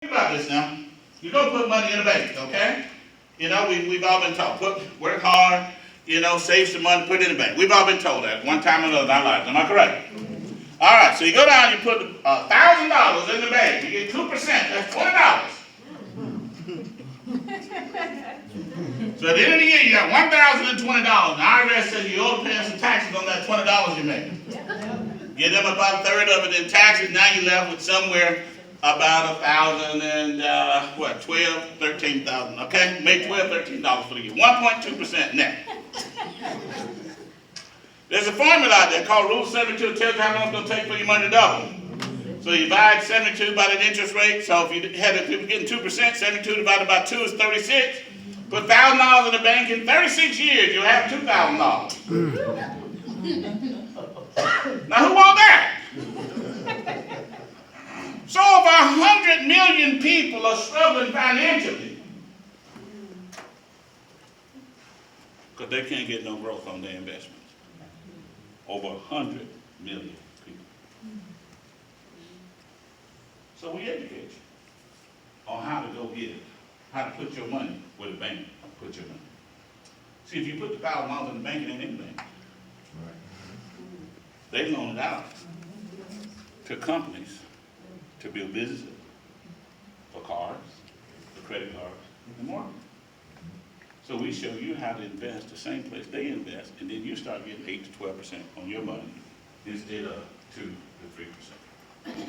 Think about this now. You don't put money in the bank, okay? You know, we've all been taught, work hard, you know, save some money, put it in the bank. We've all been told that one time or another in our lives. Am I correct? All right, so you go down, you put $1,000 in the bank. You get 2%, that's $20. So at the end of the year, you got $1,020. The IRS says you ought to pay some taxes on that $20 you made. Get them about a third of it in taxes. Now you're left with somewhere about 1,000 and $13,000. Okay, make $13 for the year. 1.2% net. There's a formula out there called Rule 72. It tells you how long it's going to take for your money to double. So you divide 72 by the interest rate. So if you were getting 2%, 72 divided by 2 is 36. Put $1,000 in the bank in 36 years, you'll have $2,000. Now who want that? So over 100 million people are struggling financially because they can't get no growth on their investments. Over 100 million people. So we educate you on how to go get it, how to put your money where the bank put your money. See, if you put the $1,000 in the bank, it ain't in the bank. They loan it out to companies to build businesses, for cars, for credit cards, and more. So we show you how to invest the same place they invest, and then you start getting 8 to 12% on your money instead of 2 to 3%.